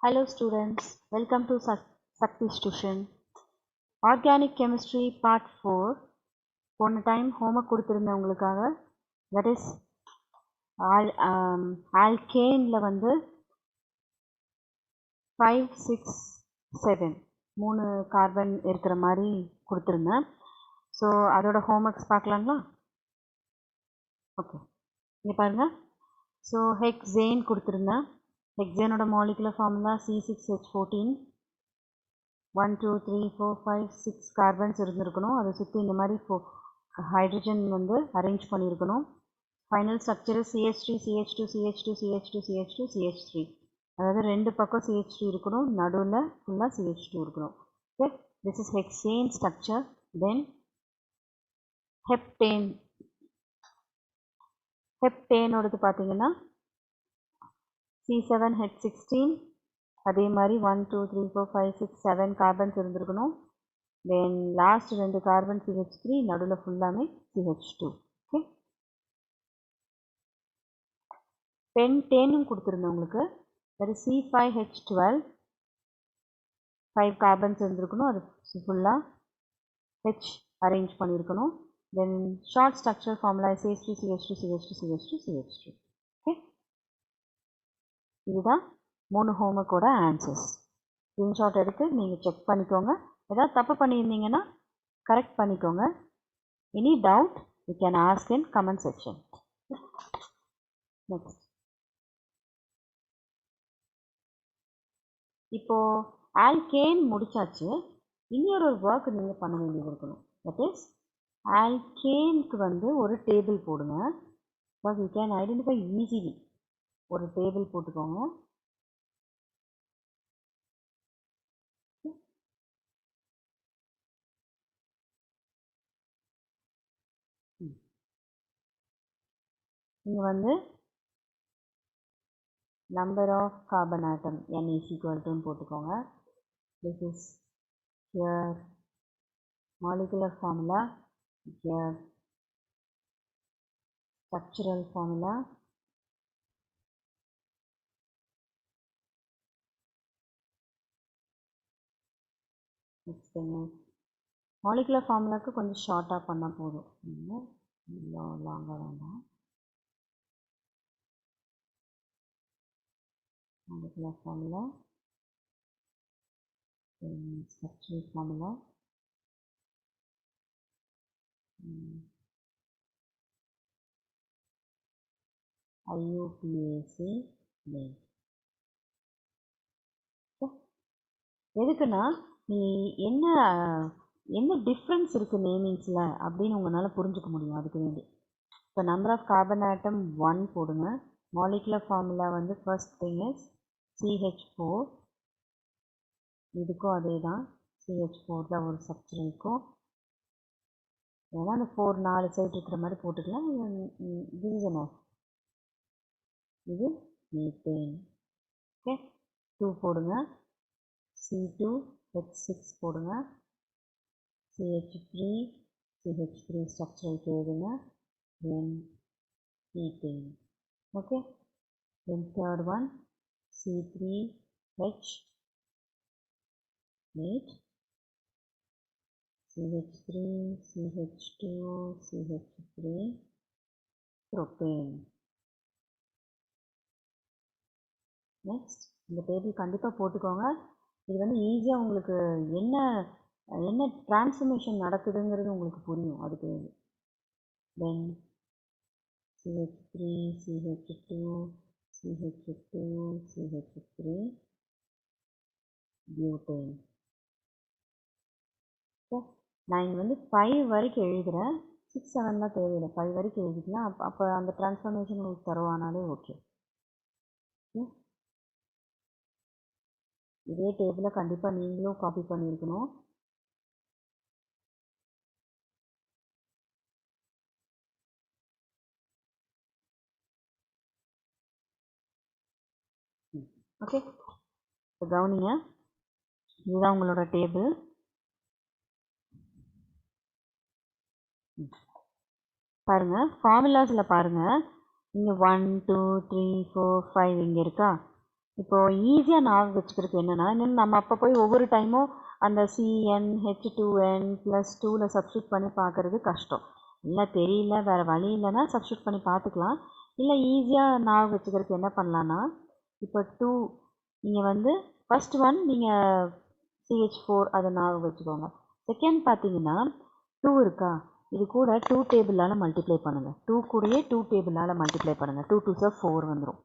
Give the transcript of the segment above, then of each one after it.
Hello students, welcome to Sakti's tuition. Organic chemistry part 4. போன time homework கொடுத்துருந்தேன் உங்களுக்காக. That is ஆல்கேனில் வந்து 5, 6, 7 3 carbon இருக்கிற மாதிரி கொடுத்துருந்தேன். ஸோ அதோட ஹோம்ஒர்க்ஸ் பார்க்கலாங்களா? ஓகே, இங்கே பாருங்கள். ஸோ ஹெக்ஸேன் கொடுத்துருந்தேன். ஹெக்ஸேனோட மாலிகுலர் ஃபார்முலா C6H14. 1 2 3 4 5 6 கார்பன்ஸ் இருந்திருக்கணும். அதை சுற்றி இந்த மாதிரி ஹைட்ரஜன் வந்து அரேஞ்ச் பண்ணியிருக்கணும். Final structure CH3 CH2 CH2 CH2 CH2 CH3. அதாவது ரெண்டு பக்கம் CH3 இருக்கணும், நடுவில் ஃபுல்லாக CH2 இருக்கணும். Okay, this is hexane structure. Then ஹெப்டேனோடது பார்த்தீங்கன்னா C7H16. அதே மாதிரி 1 2 3 4 5 6 7 கார்பன்ஸ் இருந்திருக்கணும். தென் லாஸ்ட் ரெண்டு கார்பன் CH3, நடுவில் ஃபுல்லாமே CH2. ஓகே, பென்டேனும் கொடுத்துருந்தேன் உங்களுக்கு. அது C5H12. 5 கார்பன்ஸ் இருந்திருக்கணும், அது ஃபுல்லாக H அரேஞ்ச் பண்ணியிருக்கணும். Then short structure formula CH3 CH2 CH2 CH2 CH2. Okay, இதுதான் 3 ஹோம்ஒர்க்கோட ஆன்சர்ஸ். ஸ்க்ரீன்ஷாட் எடுத்து நீங்கள் செக் பண்ணிக்கோங்க. ஏதாவது தப்பு பண்ணியிருந்தீங்கன்னா கரெக்ட் பண்ணிக்கோங்க. Any doubt you can ask in comment section. Next, இப்போது ஆல்கேன் முடிச்சாச்சு. இன்னொரு ஒர்க் நீங்கள் பண்ண வேண்டியது இருக்கணும். தட் இஸ் ஆல்கேனுக்கு வந்து ஒரு டேபிள் போடுங்க. Because you can identify easily. ஒரு டேபிள் போட்டுக்கோங்க. இங்கே வந்து number of carbon atom n is equal to போட்டுக்கோங்க. This is here molecular formula, here structural formula. Next thing is molecular formulaக்கு கொஞ்சம் ஷார்ட்டாக பண்ணால் போதும், லாங்காக வேண்டாம். molecular formula, structural formula, IUPAC. எதுக்குன்னா நீ என்ன டிஃப்ரென்ஸ் இருக்குது நேமிங்ஸில் அப்படின்னு உங்களால் புரிஞ்சுக்க முடியும். அதுக்கு வேண்டி இப்போ நம்பர் ஆஃப் கார்பன் ஆட்டம் 1 போடுங்க. மாலிகுலர் ஃபார்முலா வந்து ஃபர்ஸ்ட் திங் இஸ் CH4. இதுக்கும் அதே தான், CH4 தான் ஒரு ஸ்ட்ரக்சர் இருக்கும். ஏன்னா அந்த 4 4 சைடு இருக்கிற மாதிரி போட்டுக்கலாம். இது என்ன, இது மீத்தேன். ஓகே, 2 போடுங்க. C2H6 போடுங்க. CH3 ஸ்ட்ரக்சருக்கு எழுதுங்க. Then ethane. Okay, then third one C3H8 CH3 CH2 CH3 propane. Next, இந்த டேபிள் கண்டிப்பாக போட்டுக்கோங்க. இது வந்து ஈஸியாக உங்களுக்கு என்ன டிரான்ஸ்ஃபர்மேஷன் நடக்குதுங்கிறது உங்களுக்கு புரியும். அதுக்கு தென் CH3 CH2 CH2 CH3 butane. Okay, நான் இங்கே வந்து 5 வரைக்கும் எழுதுகிறேன். 6 7 தேவையில்லை, 5 வரைக்கும் எழுதிக்கலாம். அப்போ அந்த டிரான்ஸ்ஃபர்மேஷன் உங்களுக்கு தருவானாலே ஓகே. இதே டேபிளை கண்டிப்பாக நீங்களும் காப்பி பண்ணியிருக்கணும். ஓகே, இப்போ கவனிங்க, இதுதான் உங்களோட டேபிள். பாருங்கள், ஃபார்முலாஸில் பாருங்கள். இங்கே 1 2 3 4 5 இங்கே இருக்கா. இப்போது ஈஸியாக ஞாபகம் வச்சுக்கிறதுக்கு என்னென்னா, நம்ம அப்போ போய் ஒவ்வொரு டைமும் அந்த CnH2n + 2ல் சப்ஸ்டியூட் பண்ணி பார்க்குறது கஷ்டம். இல்லை தெரியல, வேறு வழி இல்லைன்னா சப்ஸ்டியூட் பண்ணி பார்த்துக்கலாம். இல்லை ஈஸியாக ஞாபகம் வச்சுக்கிறதுக்கு என்ன பண்ணலான்னா, இப்போ 2 நீங்கள் வந்து ஃபஸ்ட் ஒன் நீங்கள் CH4 அதை ஞாபகம் வச்சுக்கோங்க. செகண்ட் பார்த்தீங்கன்னா 2 இருக்கா, இது கூட 2 டேபிளால் மல்டிப்ளை பண்ணுங்கள். 2 கூடயே 2 டேபிளால் மல்டிப்ளை பண்ணுங்கள். 2 2s 4 வந்துடும்.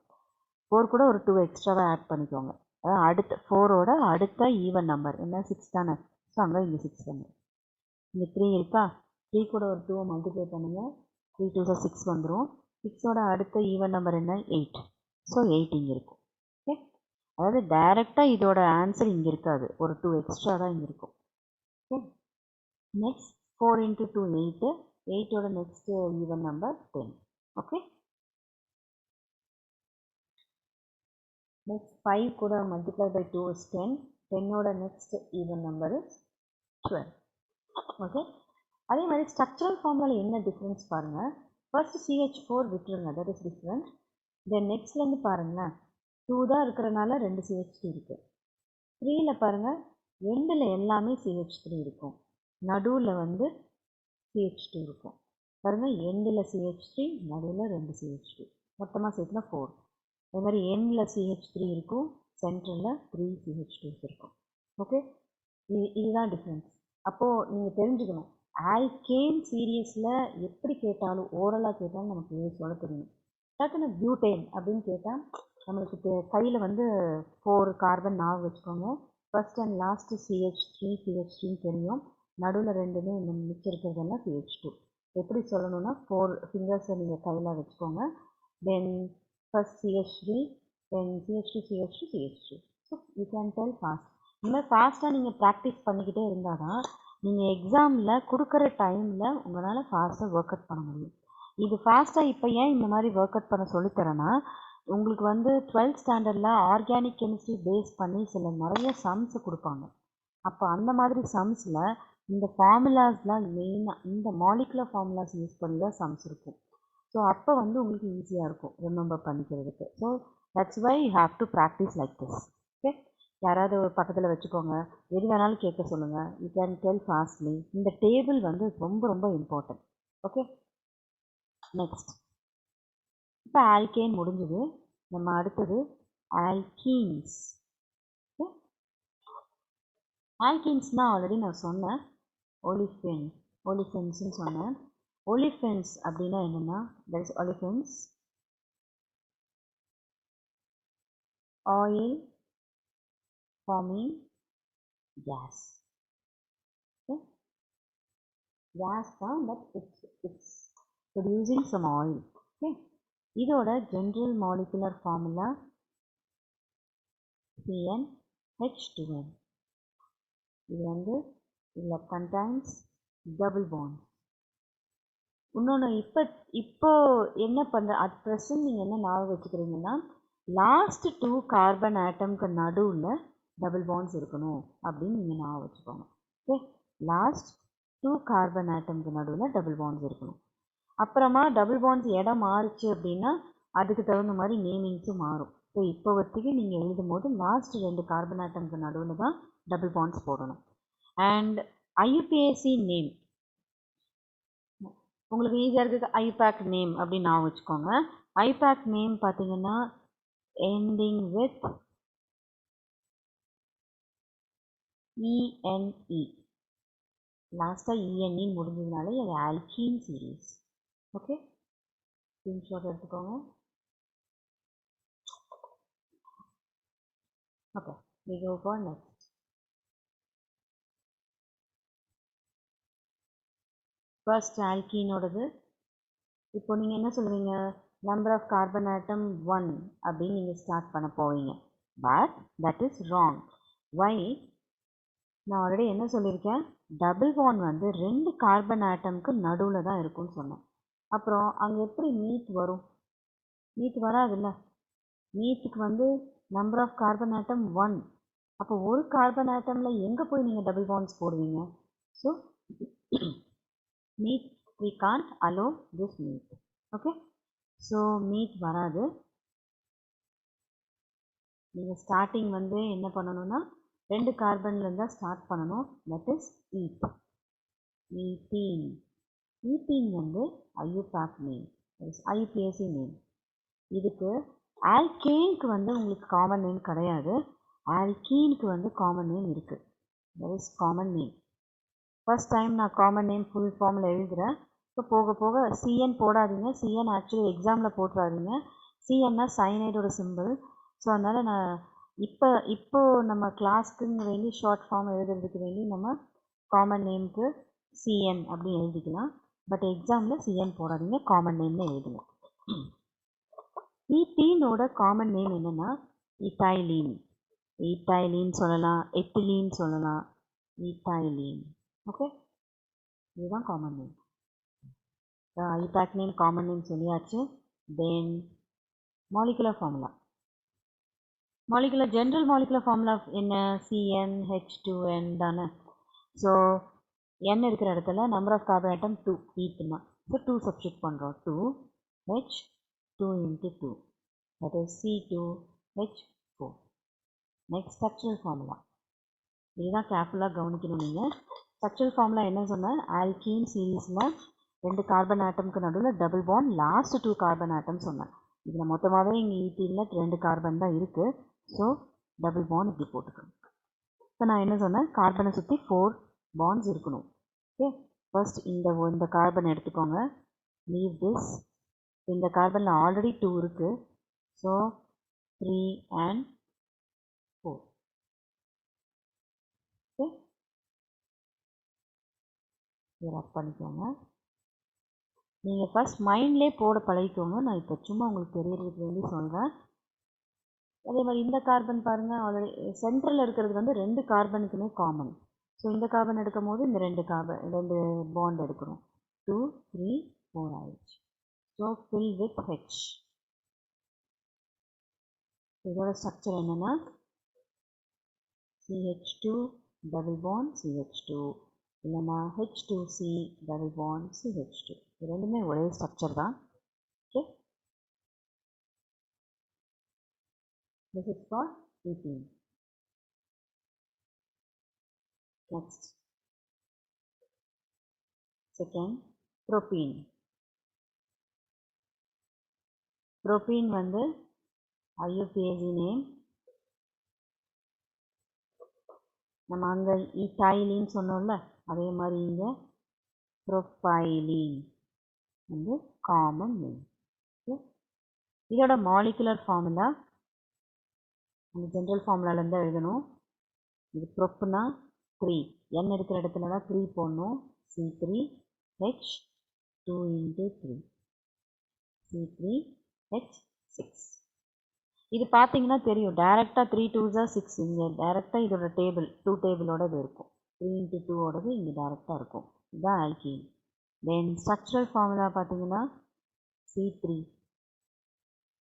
4 கூட ஒரு 2 எக்ஸ்ட்ராவாக ஆட் பண்ணிக்கோங்க. அதான் அடுத்த 4ஓட அடுத்த ஈவன் நம்பர் என்ன 6 தானே. ஸோ அங்கே இங்கே 6 வந்துடும். இங்கே 3 இருக்கா, 3 கூட ஒரு 2 மல்டிப்ளை பண்ணுங்கள். 3 2s 6 வந்துடும். 6ஓட அடுத்த ஈவன் நம்பர் என்ன 8. ஸோ 8 இங்கே இருக்கும். ஓகே, அதாவது டைரெக்டாக இதோட ஆன்சர் இங்கே இருக்காது, ஒரு 2 எக்ஸ்ட்ரா தான் இங்கே இருக்கும். Okay, next 4 × 2 8. 8ஓட next even number 10. Okay, next 5 கூட multiply by 2 is 10. 10ஓட next even number is 12. Okay, அதே மாதிரி ஸ்ட்ரக்சரல் ஃபார்முலா என்ன டிஃப்ரென்ஸ் பாருங்கள். ஃபர்ஸ்ட் CH4 விட்டுருங்க, தட் இஸ் டிஃப்ரெண்ட். தென் நெக்ஸ்ட்லேருந்து பாருங்களேன், 2 தான் இருக்கிறனால 2 CH3 இருக்குது. 3ல் பாருங்கள், எண்டில் எல்லாமே CH3 இருக்கும், நடுவில் வந்து CH2 இருக்கும். பாருங்கள், எண்டில் CH3, நடுவில் 2 CH2, மொத்தமாக சேர்த்துனா 4. அதே மாதிரி எண்டில் CH3 இருக்கும், சென்டரில் 3 CH2s இருக்கும். ஓகே, இதுதான் டிஃப்ரென்ஸ். அப்போது நீங்கள் தெரிஞ்சுக்கணும், ஆல்கேன் சீரியஸில் எப்படி கேட்டாலும், ஓரலாக கேட்டாலும் நமக்கு சொல்ல தெரியும். டக்குன்னு பியூட்டேன் அப்படின்னு கேட்டால் நம்மளுக்கு கையில் வந்து 4 கார்பன் ஞாபகம் வச்சுக்கோங்க. ஃபர்ஸ்ட் அண்ட் லாஸ்ட்டு CH3 தெரியும், நடுவில் ரெண்டுமே இந்த மிச்சம் இருக்கிறதெல்லாம் CH2. எப்படி சொல்லணும்னா 4 ஃபிங்கர்ஸை நீங்கள் கையில் வச்சுக்கோங்க. தென் first CH3, then CH2, CH2, CH2. So you can tell fast. இந்த மாதிரி ஃபாஸ்ட்டாக நீங்கள் ப்ராக்டிஸ் பண்ணிக்கிட்டே இருந்தால் தான் நீங்கள் எக்ஸாமில் கொடுக்குற டைமில் உங்களால் ஃபாஸ்ட்டாக ஒர்க் அவுட் பண்ண முடியும். இது ஃபாஸ்ட்டாக இப்போ ஏன் இந்த மாதிரி ஒர்க் அவுட் பண்ண சொல்லித்தரேன்னா, உங்களுக்கு வந்து 12th ஸ்டாண்டர்டில் ஆர்கானிக் கெமிஸ்ட்ரி பேஸ் பண்ணி சில நிறைய சம்ஸ் கொடுப்பாங்க. அப்போ அந்த மாதிரி சம்ஸில் இந்த ஃபார்முலாஸ்லாம் மெயினாக இந்த மாலிகுலர் ஃபார்முலாஸ் யூஸ் பண்ணி தான் சம்ஸ் இருக்கும். ஸோ அப்போ வந்து உங்களுக்கு ஈஸியாக இருக்கும் ரிமெம்பர் பண்ணிக்கிறதுக்கு. So that's why you have to practice like this. Okay, யாராவது ஒரு பக்கத்தில் வச்சுக்கோங்க, எது வேணாலும் கேட்க சொல்லுங்கள். You can tell fastly. இந்த டேபிள் வந்து ரொம்ப ரொம்ப இம்பார்ட்டன்ட். ஓகே, நெக்ஸ்ட் இப்போ ஆல்கேன் முடிஞ்சது. நம்ம அடுத்தது ஆல்கீன்ஸ். ஓகே, ஆல்கீன்ஸ்னால் ஆல்ரெடி நான் சொன்னேன், ஒலிஃபென்ஸ்ன்னு சொன்னேன். ஒலிஃபென்ஸ் அப்படின்னா என்னென்னா, that is olefins oil forming gas. Okay, gas தான், but it's producing some oil. Okay, இதோட general molecular formula CnH2n. இது வந்து இதில் contains double bond. இன்னொன்று இப்போ என்ன பண்ணுற அட் ப்ரெசன்ட் நீங்கள் என்ன ஞாபகம் வச்சுக்கிறீங்கன்னா, லாஸ்ட் 2 கார்பன் ஆட்டம்க்கு நடுவில் டபுள் பாண்ட்ஸ் இருக்கணும் அப்படின்னு நீங்கள் ஞாபகம் வச்சுக்கோங்க. ஓகே, லாஸ்ட் 2 கார்பன் ஆட்டம்க்கு நடுவில் டபுள் பாண்ட்ஸ் இருக்கணும். அப்புறமா டபுள் பாண்ட்ஸ் இடம் மாறுச்சு அப்படின்னா அதுக்கு தகுந்த மாதிரி நேமிங்ஸும் மாறும். ஸோ இப்போதைக்கு நீங்கள் எழுதும் போது லாஸ்ட் 2 கார்பன் ஆட்டம்க்கு நடுவில் தான் டபுள் பாண்ட்ஸ் போடணும். அண்ட் IUPAC நேம் உங்களுக்கு ஈஸியாக இருக்குது, ஐபேக் நேம் அப்படின்னு ஞாபகம் வச்சுக்கோங்க. ஐபேக் நேம் பார்த்தீங்கன்னா ending with ENE, லாஸ்ட்டாக ENE முடிஞ்சதுனாலே அது ஆல்கீன் சீரீஸ். ஓகே, ஸ்க்ரீன்ஷாட் எடுத்துக்கோங்க. Okay, we go for next. First ஆல்கீனோடது. இப்போ நீங்கள் என்ன சொல்லுவீங்க, நம்பர் ஆஃப் கார்பன் ஆட்டம் 1 அப்படின்னு நீங்கள் ஸ்டார்ட் பண்ண போவீங்க. But that is wrong. Why? நான் ஆல்ரெடி என்ன சொல்லியிருக்கேன், டபுள் பாண்ட் வந்து 2 கார்பன் ஆட்டம்க்கு நடுவில் தான் இருக்கும்னு சொன்னேன். அப்புறம் அங்கே எப்படி மீட் வரும்? மீட் வராதுல்ல. மீட்டுக்கு வந்து நம்பர் ஆஃப் கார்பன் ஆட்டம் 1. அப்போ ஒரு கார்பன் ஆட்டமில் எங்கே போய் நீங்கள் டபுள் பாண்ட்ஸ் போடுவீங்க? So meet, we can't allow this meet. Okay, so meet வராது. நீங்கள் ஸ்டார்டிங் வந்து என்ன பண்ணணும்னா 2 கார்பன்லேருந்து தான் ஸ்டார்ட் பண்ணணும். That is Eid. Ethene. Ethene வந்து ஐயூபேக் நேம், ஐயூபிஏசி நேம். இதுக்கு ஆல்கேனுக்கு வந்து உங்களுக்கு காமன் நேம் கிடையாது. ஆல்கீனுக்கு வந்து காமன் நேம் இருக்குது. That is common name. First time நான் காமன் நேம் ஃபுல் ஃபார்மில் எழுதுகிறேன். இப்போ போக போக சிஎன் போடாதீங்க. சிஎன் ஆக்சுவலி எக்ஸாமில் போட்டுறாதீங்க. சிஎன்னா சைனைடோட சிம்பிள். ஸோ அதனால் நான் இப்போ நம்ம கிளாஸ்க்குன்னு வேண்டி ஷார்ட் ஃபார்ம் எழுதுறதுக்கு வேண்டி நம்ம காமன் நேமுக்கு சிஎன் அப்படின்னு எழுதிக்கலாம். பட் எக்ஸாமில் சிஎன் போடாதீங்க, காமன் நேம்னு எழுதுங்க. ஈத்தீனோட காமன் நேம் என்னென்னா இத்தைலீன். ஈத்தைலீன் சொல்லலாம், எத்திலீன் சொல்லலாம், ஈத்தைலீன். ஓகே, இதுதான் common name. IUPAC name common name சொல்லியாச்சு. Then molecular formula. General molecular formula என்ன? CnH2n தானே. ஸோ n இருக்கிற இடத்துல நம்பர் ஆஃப் கார்பன் ஆட்டம் 2 ஈத்துனா, ஸோ 2 சப்ஸ்டியூட் பண்ணுறோம். 2H 2 into 2, that is C2H4. Next structural formula. இதுதான் கேர்ஃபுல்லாக கவனிக்கணும் நீங்கள். ஸ்ட்ரக்சரல் ஃபார்முலா என்ன சொன்னேன்? ஆல்கீன் சீரீஸில் 2 கார்பன் ஆட்டம்க்கு நடுவில் double bond, last 2 carbon atom சொன்னேன். இதில் மொத்தமாகவே இங்கே ஈத்தீனில் 2 கார்பன் தான் இருக்குது. ஸோ டபுள் பாண்ட் இப்படி போட்டுக்கணும். இப்போ நான் என்ன சொன்னேன்? கார்பனை சுற்றி 4 பாண்ட்ஸ் இருக்கணும். ஓகே, ஃபர்ஸ்ட் இந்த கார்பன் எடுத்துக்கோங்க. Leave this. இந்த கார்பனில் ஆல்ரெடி 2 இருக்குது. So 3 and 4. ஓகே, இதை ரப் பண்ணிக்கோங்க. நீங்கள் ஃபர்ஸ்ட் மைண்ட்லேயே போட பழகிக்கோங்க. நான் இப்போ சும்மா உங்களுக்கு தெரியறதுக்கு வேண்டி சொல்கிறேன். அதே மாதிரி இந்த கார்பன் பாருங்கள், ஆல்ரெடி சென்ட்ரலில் இருக்கிறது வந்து 2 கார்பனுக்குமே காமன். ஸோ இந்த கார்பன் எடுக்கும் போது இந்த 2 பாண்ட் எடுக்கணும். 2 3 4 ஆயிடுச்சு. So fill with H. இதோட ஸ்ட்ரக்சர் என்னென்னா CH2 டபுள் பாண்ட் CH2, இல்லைன்னா H2C டபுள் பாண்ட் CH2. இது ரெண்டுமே ஒரே ஸ்ட்ரக்சர் தான். Okay, this is for ethene. Next, second, propene. Propene வந்து IUPAC நேம். நம்ம அங்கே ஈத்தைலீன் சொன்னோம்ல, அதே மாதிரி இங்கே ப்ரோபைலீன் வந்து காமன் நேம். இதோட மாலிகுலர் ஃபார்முலா அந்த ஜென்ரல் ஃபார்முலாலேருந்து எழுதணும். இது ப்ரோப்னா 3, n இருக்கிற இடத்துல தான் 3 போடணும். C3H2 into 3, C3H6. இது பார்த்தீங்கன்னா தெரியும், டேரெக்டாக 3 2s 6. இங்கே டேரெக்டாக இதோட டேபிள் 2 டேபிளோட இது இருக்கும். 3 into 2ஓடது இங்கே டேரெக்டாக இருக்கும். இதுதான் ஆல்கீன். தென் ஸ்ட்ரக்சரல் ஃபார்முலா பார்த்தீங்கன்னா C3.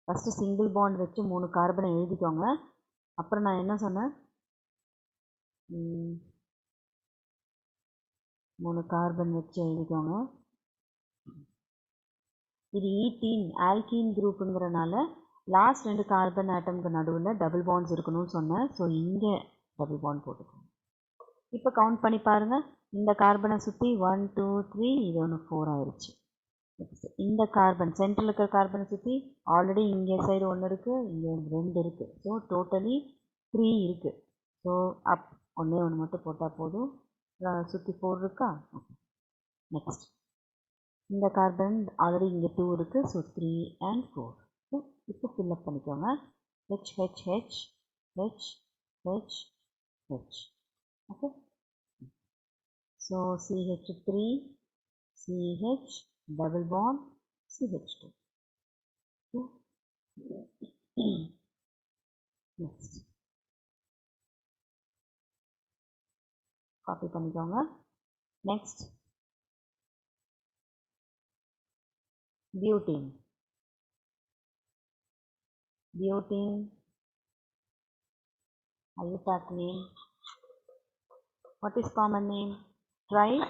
ஃபஸ்ட்டு சிங்கிள் பாண்ட் வச்சு 3 கார்பனை எழுதிக்கோங்க. அப்புறம் நான் என்ன சொன்னேன்? 3 கார்பன் வச்சு எழுதிக்கோங்க. இது ஈத்தீன் ஆல்கீன் குரூப்புங்கிறனால லாஸ்ட் 2 கார்பன் ஆட்டம்க்கு நடுவில் டபுள் பாண்ட்ஸ் இருக்கணும்னு சொன்னேன். ஸோ இங்கே டபுள் பாண்ட் போட்டுக்கோங்க. இப்போ கவுண்ட் பண்ணி பாருங்கள். இந்த கார்பனை சுற்றி 1 2 3, இது ஒன்று 4 ஆயிடுச்சு. இந்த கார்பன் சென்ட்ரல் இருக்கிற கார்பனை சுற்றி ஆல்ரெடி இங்கே சைடு 1 இருக்குது, இங்கே 2 இருக்குது. ஸோ டோட்டலி 3 இருக்குது. ஸோ அப் ஒன்றே ஒன்று மட்டும் போட்டால் போதும். சுற்றி 4 இருக்கா? ஓகே, நெக்ஸ்ட் இந்த கார்பன் ஆல்ரெடி இங்கே 2 இருக்குது. So 3 and 4. இப்போ ஃபில்அப் பண்ணிக்கோங்க. H H H H H H. Okay, so CH3 CH double bond CH2. Next, copy பண்ணிக்கோங்க. Next butene. IUPAC name. What is common name? Tri-butylene.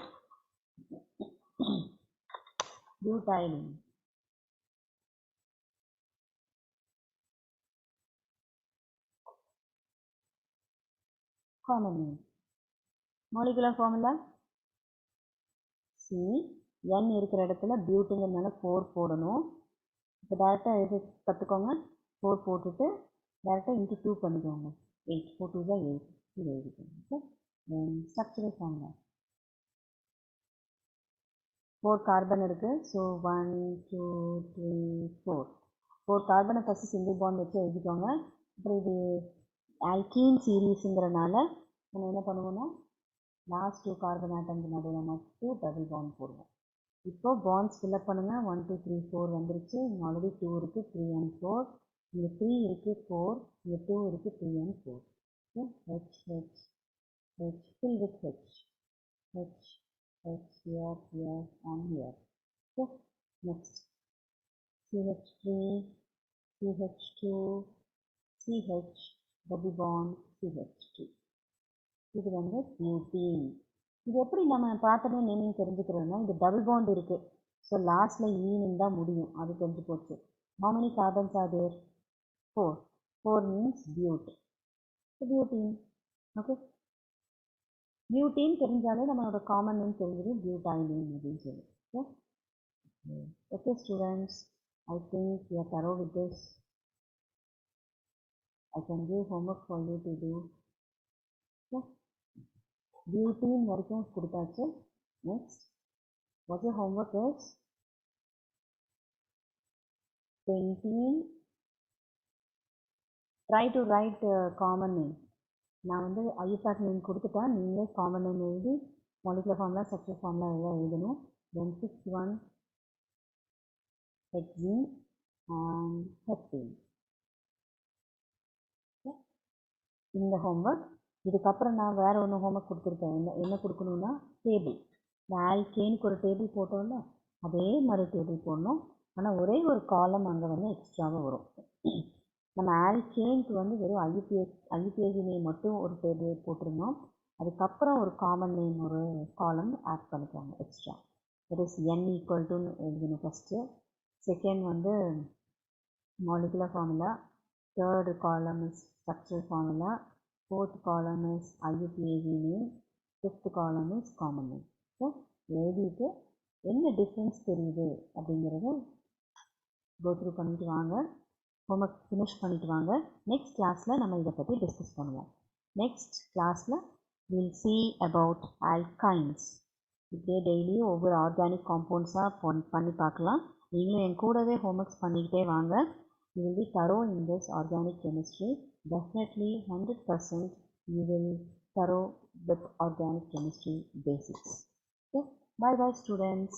common name. Molecular formula C. N இருக்கிற இடத்துல பியூட்டுங்கிறதுனால 4 போடணும். இப்போ டேரெக்டாக எது கற்றுக்கோங்க. 4 போட்டுட்டு டேரெக்டாக இன்ட்டு 2 பண்ணிக்கோங்க. 8 4 2 தான் 8 இது எழுதிக்கோங்க. ஓகே. தென் ஸ்ட்ரக்சரல் ஃபார்முலா 4 கார்பன் இருக்குது. ஸோ 1 2 3 4 4 கார்பனை ஃபஸ்ட்டு சிங்கிள் பாண்ட் வச்சு எழுதிக்கோங்க. அப்புறம் இது ஆல்கீன் சீரீஸுங்கிறனால நம்ம என்ன பண்ணுவோம்னா லாஸ்ட் 2 கார்பன் ஆட்டம்க்கு நடுவில் மட்டும் டபுள் பாண்ட் போடுவோம். இப்போ பாண்ட்ஸ் ஃபில்அப் பண்ணுங்கள். 1 2 3 4 வந்துருச்சு. இங்கே ஆல்ரெடி 2 இருக்குது, 3 and 4. இங்கே 3 இருக்குது, 4. இங்கே 2 இருக்குது, 3 and 4. Okay. H H H fill with H H H here here and here. Okay. Next CH3 CH2 CH double bond CH2. இது வந்து பியூட்டீன். இது எப்படி நம்ம பார்த்தோன்னே நேமிங் தெரிஞ்சுக்கிறோன்னா இது டபுள் பாண்ட் இருக்குது. ஸோ லாஸ்ட்டில் ஈன்னு தான் முடியும். அது தெரிஞ்சு போச்சு. how many carbons are there? 4. 4 means bute. Butene. Okay. Butene தெரிஞ்சாலே நம்மளோட காமன் நேம் தெரிஞ்சிடும், பியூட்டைலீன் அப்படின்னு சொல்லி. Okay. Okay students, I think you are thorough with this. I can give homework for you to do. Okay. Butene வரைக்கும் கொடுத்தாச்சு. Next what your homework is pentene. Try to write common name. நான் வந்து IUPAC name கொடுத்துட்டேன். நீங்களே common name எழுதி molecular formula structure formula எல்லாம் எழுதணும். தென் 6th one hexene and heptene. இந்த ஹோம்ஒர்க். இதுக்கப்புறம் நான் வேறு ஒன்று ஹோம்ஒர்க் கொடுத்துருக்கேன். என்ன கொடுக்கணுன்னா டேபிள். இந்த ஆல்கேனுக்கு ஒரு டேபிள் போட்டோம்ல அதே மாதிரி டேபிள் போடணும். ஆனால் ஒரே ஒரு காலம் அங்கே வந்து எக்ஸ்ட்ராவாக வரும். நம்ம ஆல்கேனுக்கு வந்து வெறும் ஐயூபிஏசி நேம் மட்டும் ஒரு டேபிள் போட்டிருந்தோம். அதுக்கப்புறம் ஒரு காமன் நேம் ஒரு காலம் ஆட் பண்ணிக்குவாங்க extra. That is n equal டுன்னு எழுதணும் ஃபஸ்ட்டு. செகண்ட் வந்து molecular formula. Third column is structural formula. fourth column is IUPAC name. fifth column is common name. So எழுதிட்டு என்ன டிஃப்ரென்ஸ் தெரியுது அப்படிங்கிறத கோ த்ரூ பண்ணிட்டு வாங்க. ஹோம்ஒர்க் ஃபினிஷ் பண்ணிட்டு வாங்க. நெக்ஸ்ட் கிளாஸில் நம்ம இதை பற்றி டிஸ்கஸ் பண்ணுவோம். நெக்ஸ்ட் கிளாஸில் வில் see about alkynes. இப்படியே டெய்லியும் ஒவ்வொரு ஆர்கானிக் காம்பவுண்ட்ஸாக பண்ணி பார்க்கலாம். நீங்களும் என் கூடவே ஹோம்ஒர்க்ஸ் பண்ணிக்கிட்டே வாங்க. You will be thorough in this organic chemistry. Definitely 100% you will thorough with organic chemistry basics. Okay. Bye bye students.